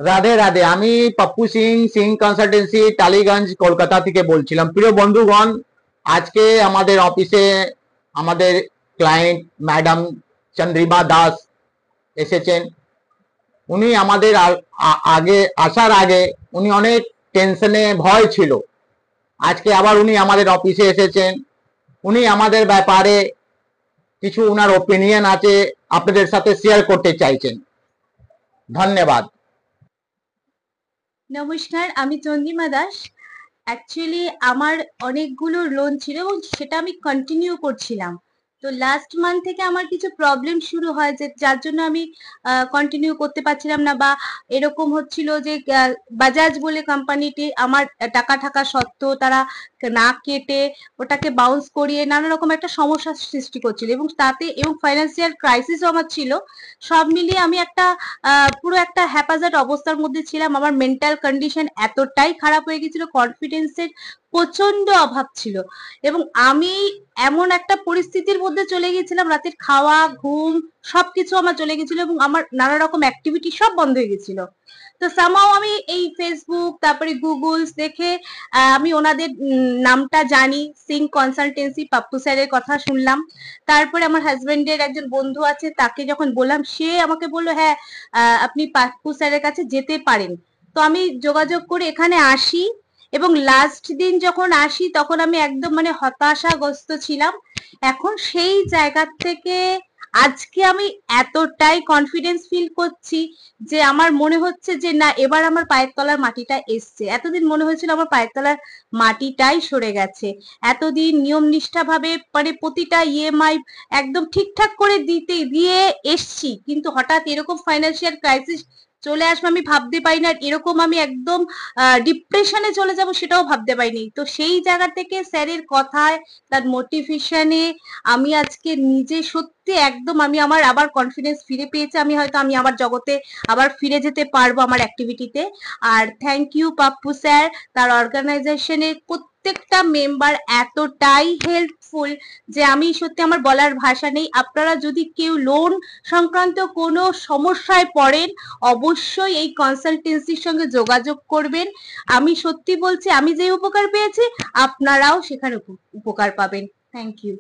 রাধে রাধে। আমি পপ্পু সিং, সিং কনসালটেন্সি, টালিগঞ্জ, কলকাতা থেকে বলছিলাম। প্রিয় বন্ধুগণ, আজকে আমাদের অফিসে আমাদের ক্লায়েন্ট ম্যাডাম চন্দ্রিমা দাস এসেছেন। উনি আমাদের আগে আসার আগে উনি অনেক টেনশনে ভয় ছিল। আজকে আবার উনি আমাদের অফিসে এসেছেন। উনি আমাদের ব্যাপারে কিছু উনার ওপিনিয়ন আছে, আপনাদের সাথে শেয়ার করতে চাইছেন। ধন্যবাদ। নমস্কার, আমি চন্দ্রিমা দাস। অ্যাকচুয়ালি আমার অনেকগুলো লোন ছিল এবং সেটা আমি কন্টিনিউ করছিলাম। তো লাস্ট মান্থ থেকে আমার কিছু প্রবলেম শুরু হয়, যে যার জন্য আমি কন্টিনিউ করতে পারছিলাম না, বা এরকম হচ্ছিল যে বাজাজ বলে কোম্পানিটি আমার টাকা থাকা সত্ত্বেও তারা না কেটে ওটাকে বাউন্স করিয়ে নানা রকম একটা সমস্যার সৃষ্টি করছিল, এবং তাতে এবং ফাইন্যান্সিয়াল ক্রাইসিসও আমার ছিল। সব মিলিয়ে আমি একটা পুরো একটা হ্যাপাজার্ড অবস্থার মধ্যে ছিলাম। আমার মেন্টাল কন্ডিশন এতটাই খারাপ হয়ে গেছিল, কনফিডেন্সের প্রচন্ড অভাব ছিল, এবং আমি এমন একটা পরিস্থিতির মধ্যে চলে গেছিলাম, রাতের খাওয়া ঘুম সবকিছু আমার চলে গেছিল, এবং আমার নানা রকম অ্যাক্টিভিটি সব বন্ধ হয়ে গেছিল। তো সামাও আমি এই ফেসবুক তারপরে গুগল দেখে আমি ওনাদের নামটা জানি, সিং কনসালটেন্সি, পাপ্পু স্যারের কথা শুনলাম। তারপরে আমার হাজবেন্ডের একজন বন্ধু আছে, তাকে যখন বললাম, সে আমাকে বললো হ্যাঁ আপনি পাপ্পু স্যারের কাছে যেতে পারেন। তো আমি যোগাযোগ করে এখানে আসি, এবং লাস্ট দিন যখন আসি তখন আমি একদম মানে হতাশাগ্রস্ত ছিলাম। এখন সেই জায়গা থেকে আজকে আমি এতটাই কনফিডেন্স ফিল করছি যে আমার মনে হচ্ছে যে না, এবার আমার পায়ের তলার মাটিটা এসছে। এতদিন মনে হয়েছিল আমার পায়ের তলার মাটিটাই সরে গেছে। এতদিন নিয়ম নিষ্ঠা ভাবে মানে প্রতিটা ইএমআই একদম ঠিকঠাক করে দিয়ে এসছি, কিন্তু হঠাৎ এরকম ফাইন্যান্সিয়াল ক্রাইসিস চলে আসবে আমি ভাবতে পারি না, এরকম আমি একদম ডিপ্রেশনে চলে যাব সেটাও ভাবতে পারিনি। তো সেই জায়গা থেকে স্যারের কথায়, তার মোটিভেশনে আমি আজকে নিজে সত্যি একদম আমি আমার আবার কনফিডেন্স ফিরে পেয়েছি। আমি আমার জগতে আবার ফিরে যেতে পারবো আমার অ্যাক্টিভিটিতে। আর থ্যাংক ইউ পাপ্পু স্যার, তার অর্গানাইজেশনের প্রত্যেকটা মেম্বার এতটাই হেল্পফুল যে আমি সত্যি আমার বলার ভাষা নেই। আপনারা যদি কেউ লোন সংক্রান্ত কোনো সমস্যায় পড়েন, অবশ্যই এই কনসালটেন্সির সঙ্গে যোগাযোগ করবেন। আমি সত্যি বলছি, আমি যে উপকার পেয়েছি আপনারাও সেখানে উপকার পাবেন। Thank you.